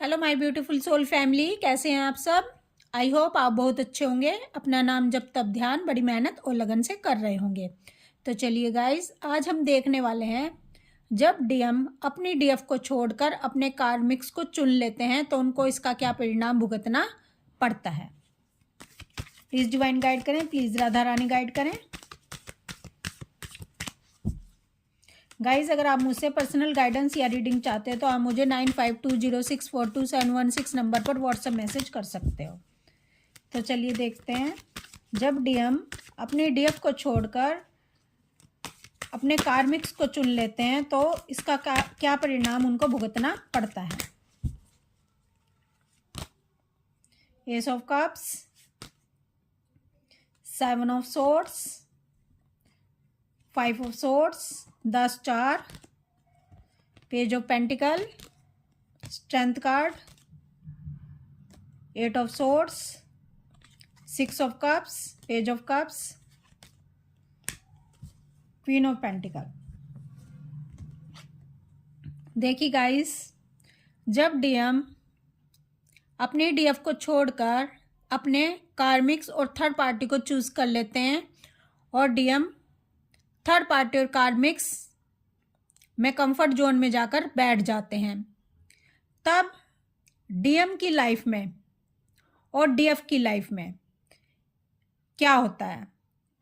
Hello my beautiful soul family, कैसे हैं आप सब। आई होप आप बहुत अच्छे होंगे। अपना नाम जब तब ध्यान बड़ी मेहनत और लगन से कर रहे होंगे। तो चलिए गाइस, आज हम देखने वाले हैं जब डीएम अपनी डीएफ को छोड़कर अपने कार्मिक्स को चुन लेते हैं तो उनको इसका क्या परिणाम भुगतना पड़ता है। प्लीज़ डिवाइन गाइड करें, प्लीज़ राधा रानी गाइड करें। गाइज, अगर आप मुझसे पर्सनल गाइडेंस या रीडिंग चाहते हैं तो आप मुझे 9520642716 नंबर पर व्हाट्सएप मैसेज कर सकते हो। तो चलिए देखते हैं, जब डीएम अपनी डीएफ को छोड़कर अपने कार्मिक्स को चुन लेते हैं तो इसका क्या परिणाम उनको भुगतना पड़ता है। S of cups, 7 of swords, 5 of swords, 10 star, page of pentacle, strength card, 8 of swords, 6 of cups, page of cups, queen of pentacle. देखिए गाइस, जब डीएम अपने डीएफ को छोड़कर अपने कार्मिक्स और थर्ड पार्टी को चूज कर लेते हैं और डीएम थर्ड पार्टी और कार्मिक्स में कंफर्ट जोन में जाकर बैठ जाते हैं, तब डीएम की लाइफ में और डीएफ की लाइफ में क्या होता है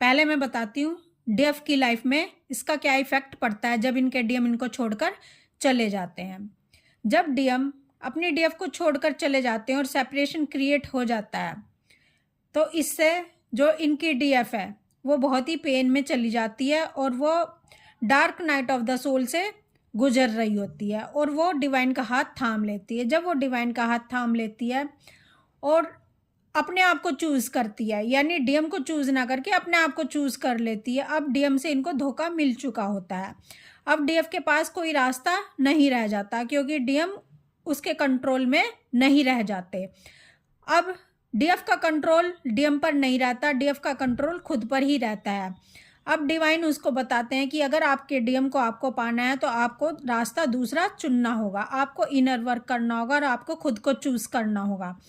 पहले मैं बताती हूँ। डीएफ की लाइफ में इसका क्या इफेक्ट पड़ता है जब इनके डीएम इनको छोड़कर चले जाते हैं। जब डीएम अपनी डीएफ को छोड़कर चले जाते हैं और सेपरेशन क्रिएट हो जाता है तो इससे जो इनकी डीएफ है वो बहुत ही पेन में चली जाती है और वो dark night of the soul से गुजर रही होती है और वो डिवाइन का हाथ थाम लेती है। जब वो डिवाइन का हाथ थाम लेती है और अपने आप को चूज़ करती है, यानी डीएम को चूज़ ना करके अपने आप को चूज़ कर लेती है, अब डीएम से इनको धोखा मिल चुका होता है। अब डीएफ के पास कोई रास्ता नहीं रह जाता क्योंकि डीएम उसके कंट्रोल में नहीं रह जाते। अब डीएफ का कंट्रोल डीएम पर नहीं रहता, डीएफ का कंट्रोल खुद पर ही रहता है। अब डिवाइन उसको बताते हैं कि अगर आपके डीएम को आपको पाना है तो आपको रास्ता दूसरा चुनना होगा, आपको इनर वर्क करना होगा और आपको खुद को चूज़ करना होगा।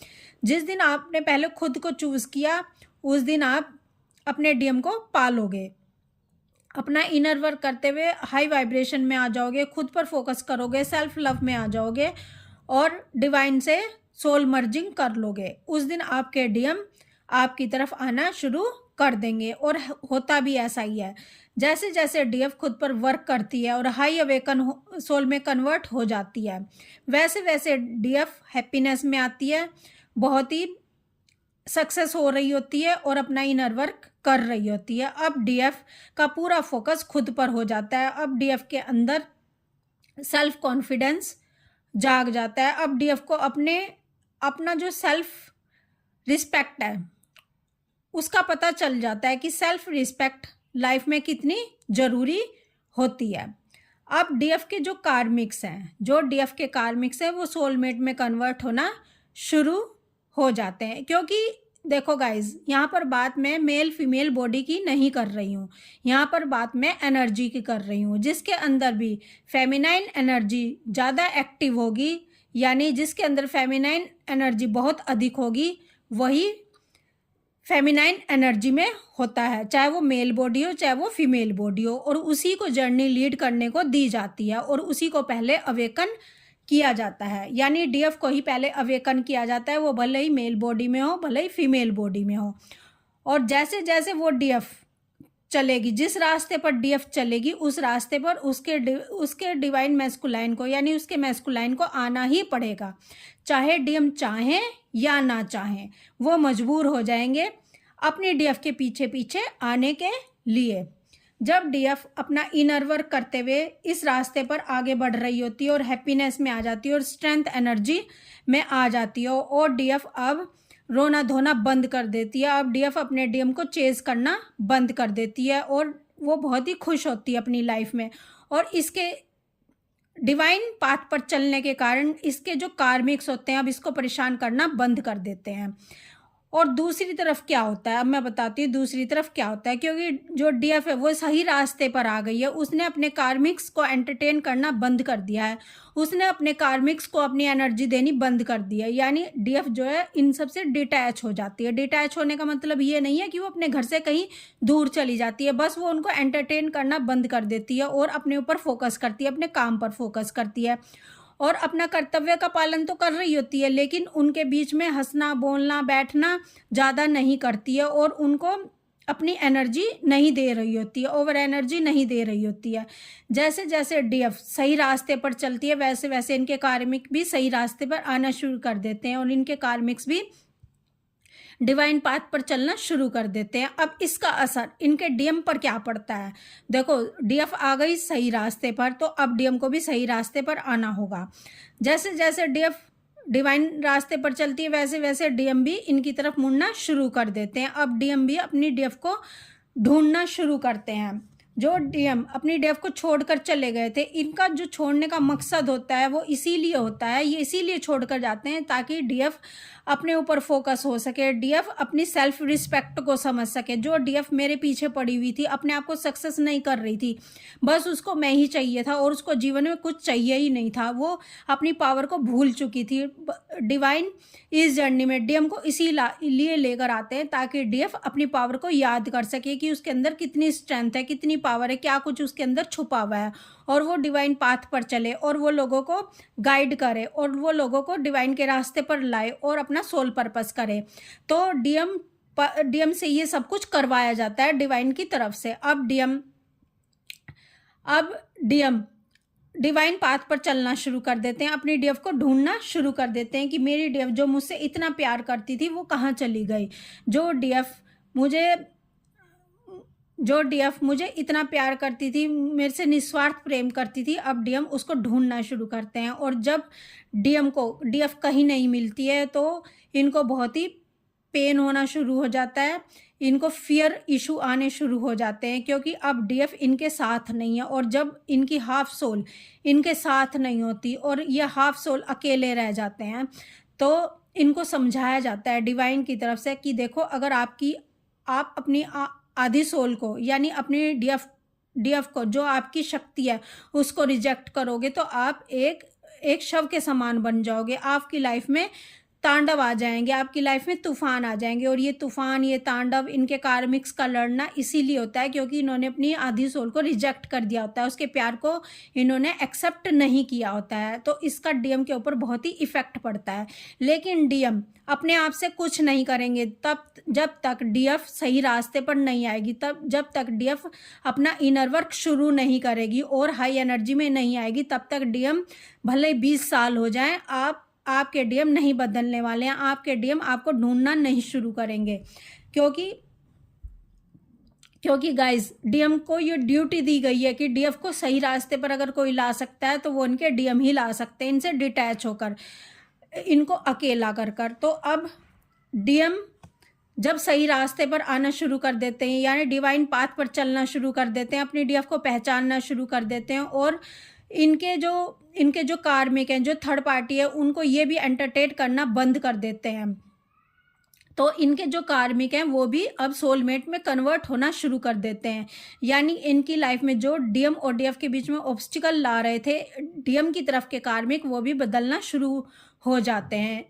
जिस दिन आपने पहले खुद को चूज़ किया उस दिन आप अपने डीएम को पालोगे। अपना इनर वर्क करते हुए हाई वाइब्रेशन में आ जाओगे, खुद पर फोकस करोगे, सेल्फ लव में आ जाओगे और डिवाइन से सोल मर्जिंग कर लोगे। उस दिन आपके डीएम आपकी तरफ आना शुरू कर देंगे और होता भी ऐसा ही है। जैसे जैसे डीएफ खुद पर वर्क करती है और हाई अवेकन सोल में कन्वर्ट हो जाती है वैसे वैसे डीएफ हैप्पीनेस में आती है, बहुत ही सक्सेस हो रही होती है और अपना इनर वर्क कर रही होती है। अब डीएफ का पूरा फोकस खुद पर हो जाता है। अब डीएफ के अंदर सेल्फ कॉन्फिडेंस जाग जाता है। अब डीएफ को अपना जो सेल्फ रिस्पेक्ट है उसका पता चल जाता है कि सेल्फ रिस्पेक्ट लाइफ में कितनी ज़रूरी होती है। अब डीएफ के जो कार्मिक्स हैं वो सोलमेट में कन्वर्ट होना शुरू हो जाते हैं। क्योंकि देखो गाइज, यहाँ पर बात मैं मेल फीमेल बॉडी की नहीं कर रही हूँ, यहाँ पर बात मैं एनर्जी की कर रही हूँ। जिसके अंदर भी फेमिनाइन एनर्जी ज़्यादा एक्टिव होगी, यानी जिसके अंदर फेमिनाइन एनर्जी बहुत अधिक होगी वही फेमिनाइन एनर्जी में होता है, चाहे वो मेल बॉडी हो चाहे वो फीमेल बॉडी हो, और उसी को जर्नी लीड करने को दी जाती है और उसी को पहले अवेकन किया जाता है। यानी डीएफ को ही पहले अवेकन किया जाता है, वो भले ही मेल बॉडी में हो भले ही फीमेल बॉडी में हो। और जैसे जैसे वो डीएफ चलेगी, जिस रास्ते पर डीएफ चलेगी उस रास्ते पर उसके डिवाइन मैस्कुलाइन को, यानी उसके मैस्कुलाइन को आना ही पड़ेगा। चाहे डीएम चाहें या ना चाहें वो मजबूर हो जाएंगे अपनी डीएफ के पीछे पीछे आने के लिए। जब डीएफ अपना इनर वर्क करते हुए इस रास्ते पर आगे बढ़ रही होती है और हैप्पीनेस में आ जाती है और स्ट्रेंथ एनर्जी में आ जाती है और डीएफ अब रोना धोना बंद कर देती है। अब डीएफ अपने डीएम को चेज करना बंद कर देती है और वो बहुत ही खुश होती है अपनी लाइफ में। और इसके डिवाइन पाथ पर चलने के कारण इसके जो कार्मिक्स होते हैं अब इसको परेशान करना बंद कर देते हैं और दूसरी तरफ क्या होता है, अब मैं बताती हूँ दूसरी तरफ क्या होता है। क्योंकि जो डीएफ है वो सही रास्ते पर आ गई है, उसने अपने कार्मिक्स को एंटरटेन करना बंद कर दिया है, उसने अपने कार्मिक्स को अपनी एनर्जी देनी बंद कर दी है। यानी डीएफ जो है इन सब से डिटैच हो जाती है। डिटैच होने का मतलब ये नहीं है कि वो अपने घर से कहीं दूर चली जाती है, बस वो उनको एंटरटेन करना बंद कर देती है और अपने ऊपर फोकस करती है, अपने काम पर फोकस करती है और अपना कर्तव्य का पालन तो कर रही होती है, लेकिन उनके बीच में हंसना बोलना बैठना ज़्यादा नहीं करती है और उनको अपनी एनर्जी नहीं दे रही होती है, ओवर एनर्जी नहीं दे रही होती है। जैसे जैसे डीएफ सही रास्ते पर चलती है वैसे वैसे इनके कार्मिक भी सही रास्ते पर आना शुरू कर देते हैं और इनके कार्मिक्स भी डिवाइन पाथ पर चलना शुरू कर देते हैं। अब इसका असर इनके डीएम पर क्या पड़ता है, देखो डीएफ आ गई सही रास्ते पर, तो अब डीएम को भी सही रास्ते पर आना होगा। जैसे जैसे डीएफ डिवाइन रास्ते पर चलती है वैसे वैसे डीएम भी इनकी तरफ मुड़ना शुरू कर देते हैं। अब डीएम भी अपनी डीएफ को ढूंढना शुरू करते हैं। जो डीएम अपनी डीएफ को छोड़कर चले गए थे, इनका जो छोड़ने का मकसद होता है वो इसीलिए होता है, ये इसीलिए छोड़कर जाते हैं ताकि डीएफ अपने ऊपर फोकस हो सके, डीएफ अपनी सेल्फ रिस्पेक्ट को समझ सके। जो डीएफ मेरे पीछे पड़ी हुई थी, अपने आप को सक्सेस नहीं कर रही थी, बस उसको मैं ही चाहिए था और उसको जीवन में कुछ चाहिए ही नहीं था, वो अपनी पावर को भूल चुकी थी। डिवाइन इस जर्नी में डीएम को इसीलिए लेकर आते हैं ताकि डीएफ अपनी पावर को याद कर सके कि उसके अंदर कितनी स्ट्रेंथ है, कितनी पावर है, क्या कुछ उसके अंदर छुपा हुआ है, और वो डिवाइन पाथ पर चले और वो लोगों को गाइड करे और वो लोगों को डिवाइन के रास्ते पर लाए और अपना सोल पर्पस करे। तो डीएम से ये सब कुछ करवाया जाता है डिवाइन की तरफ से। अब डीएम डिवाइन पाथ पर चलना शुरू कर देते हैं, अपनी डीएफ को ढूंढना शुरू कर देते हैं कि मेरी डीएफ जो मुझसे इतना प्यार करती थी वो कहाँ चली गई। जो डीएफ मुझे इतना प्यार करती थी, मेरे से निस्वार्थ प्रेम करती थी, अब डीएम उसको ढूंढना शुरू करते हैं। और जब डीएफ कहीं नहीं मिलती है तो इनको बहुत ही पेन होना शुरू हो जाता है, इनको फियर इशू आने शुरू हो जाते हैं क्योंकि अब डीएफ इनके साथ नहीं है। और जब इनकी हाफ सोल इनके साथ नहीं होती और ये हाफ सोल अकेले रह जाते हैं, तो इनको समझाया जाता है डिवाइन की तरफ से कि देखो, अगर आप अपनी आधी सोल को यानी अपनी डीएफ को, जो आपकी शक्ति है, उसको रिजेक्ट करोगे तो आप एक शव के समान बन जाओगे। आपकी लाइफ में तांडव आ जाएंगे, आपकी लाइफ में तूफान आ जाएंगे। और ये तूफान, ये तांडव, इनके कार्मिक्स का लड़ना इसीलिए होता है क्योंकि इन्होंने अपनी आधी सोल को रिजेक्ट कर दिया होता है, उसके प्यार को इन्होंने एक्सेप्ट नहीं किया होता है। तो इसका डीएम के ऊपर बहुत ही इफेक्ट पड़ता है। लेकिन डीएम अपने आप से कुछ नहीं करेंगे जब तक डीएफ सही रास्ते पर नहीं आएगी, जब तक डीएफ अपना इनर वर्क शुरू नहीं करेगी और हाई एनर्जी में नहीं आएगी, तब तक डीएम भले 20 साल हो जाएं, आपके डीएम नहीं बदलने वाले हैं। आपके डीएम आपको ढूंढना नहीं शुरू करेंगे क्योंकि गाइस, डीएम को ये ड्यूटी दी गई है कि डीएफ को सही रास्ते पर अगर कोई ला सकता है तो वो इनके डीएम ही ला सकते हैं, इनसे डिटैच होकर, इनको अकेला कर। तो अब डीएम जब सही रास्ते पर आना शुरू कर देते हैं यानी डिवाइन पाथ पर चलना शुरू कर देते हैं, अपनी डीएफ को पहचानना शुरू कर देते हैं और इनके जो कार्मिक हैं, जो थर्ड पार्टी है, उनको ये भी एंटरटेन करना बंद कर देते हैं। तो इनके जो कार्मिक हैं वो भी अब सोलमेट में कन्वर्ट होना शुरू कर देते हैं। यानी इनकी लाइफ में जो डीएम और डीएफ के बीच में ऑब्स्टिकल ला रहे थे डीएम की तरफ के कार्मिक, वो भी बदलना शुरू हो जाते हैं,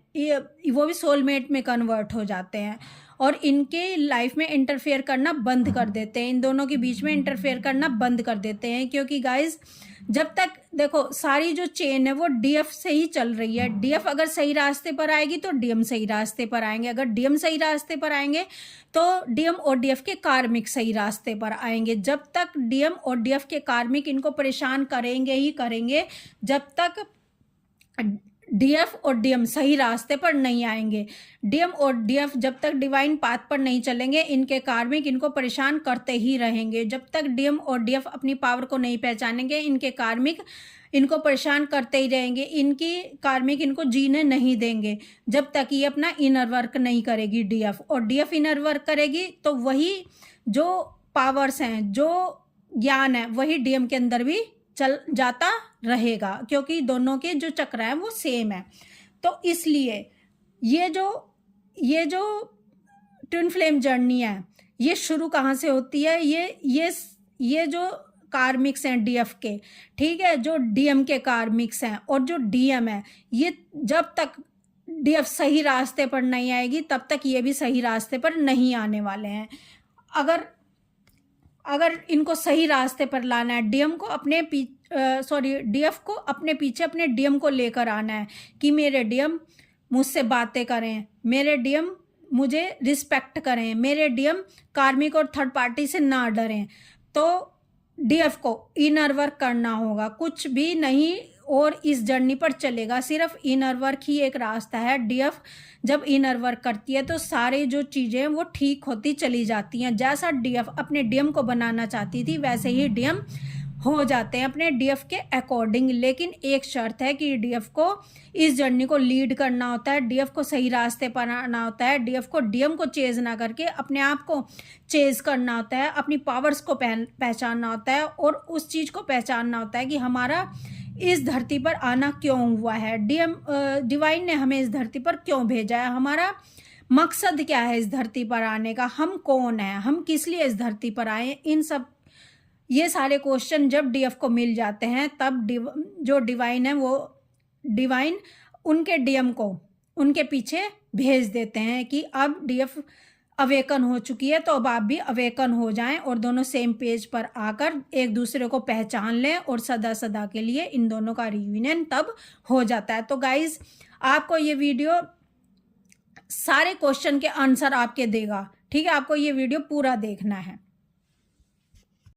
वो भी सोलमेट में कन्वर्ट हो जाते हैं और इनके लाइफ में इंटरफेयर करना बंद कर देते हैं, इन दोनों के बीच में इंटरफेयर करना बंद कर देते हैं। क्योंकि गाइज, जब तक देखो सारी जो चेन है वो डीएफ से ही चल रही है। डीएफ अगर सही रास्ते पर आएगी तो डीएम सही रास्ते पर आएंगे, अगर डीएम सही रास्ते पर आएंगे तो डीएम और डीएफ के कार्मिक सही रास्ते पर आएंगे। जब तक डीएम और डीएफ के कार्मिक इनको परेशान करेंगे ही करेंगे, जब तक डीएफ और डीएम सही रास्ते पर नहीं आएंगे। डीएम और डीएफ जब तक डिवाइन पाथ पर नहीं चलेंगे, इनके कार्मिक इनको परेशान करते ही रहेंगे। जब तक डीएम और डीएफ अपनी पावर को नहीं पहचानेंगे, इनके कार्मिक इनको परेशान करते ही रहेंगे, इनकी कार्मिक इनको जीने नहीं देंगे जब तक ये अपना इनर वर्क नहीं करेगी डीएफ। और डीएफ इनर वर्क करेगी तो वही जो पावर्स हैं, जो ज्ञान है, वही डीएम के अंदर भी चल जाता रहेगा क्योंकि दोनों के जो चक्र हैं वो सेम है। तो इसलिए ये जो ट्विन फ्लेम जर्नी है, ये शुरू कहाँ से होती है? ये जो कार्मिक्स हैं डीएफ के, ठीक है, जो डीएम के कार्मिक्स हैं और जो डीएम है, ये जब तक डीएफ सही रास्ते पर नहीं आएगी तब तक ये भी सही रास्ते पर नहीं आने वाले हैं। अगर इनको सही रास्ते पर लाना है, डीएफ को अपने पीछे अपने डीएम को लेकर आना है कि मेरे डीएम मुझसे बातें करें, मेरे डीएम मुझे रिस्पेक्ट करें, मेरे डीएम कार्मिक और थर्ड पार्टी से ना डरें, तो डीएफ को इनर वर्क करना होगा, कुछ भी नहीं और इस जर्नी पर चलेगा, सिर्फ इनर वर्क ही एक रास्ता है। डीएफ जब इनर वर्क करती है तो सारी जो चीज़ें हैं वो ठीक होती चली जाती हैं। जैसा डीएफ अपने डीएम को बनाना चाहती थी वैसे ही डीएम हो जाते हैं अपने डीएफ के अकॉर्डिंग। लेकिन एक शर्त है कि डीएफ को इस जर्नी को लीड करना होता है, डीएफ को सही रास्ते पर आना होता है, डीएफ को डीएम को चेज ना करके अपने आप को चेज करना होता है, अपनी पावर्स को पहचानना होता है और उस चीज़ को पहचानना होता है कि हमारा इस धरती पर आना क्यों हुआ है, डिवाइन ने हमें इस धरती पर क्यों भेजा है, हमारा मकसद क्या है इस धरती पर आने का, हम कौन है, हम किस लिए इस धरती पर आए। इन सब ये सारे क्वेश्चन जब डीएफ को मिल जाते हैं तब जो डिवाइन है वो डिवाइन उनके डीएम को उनके पीछे भेज देते हैं कि अब डीएफ अवेकन हो चुकी है तो अब आप भी अवेकन हो जाएं और दोनों सेम पेज पर आकर एक दूसरे को पहचान लें और सदा सदा के लिए इन दोनों का रियूनियन तब हो जाता है। तो गाइज आपको ये वीडियो सारे क्वेश्चन के आंसर आपके देगा, ठीक है, आपको ये वीडियो पूरा देखना है।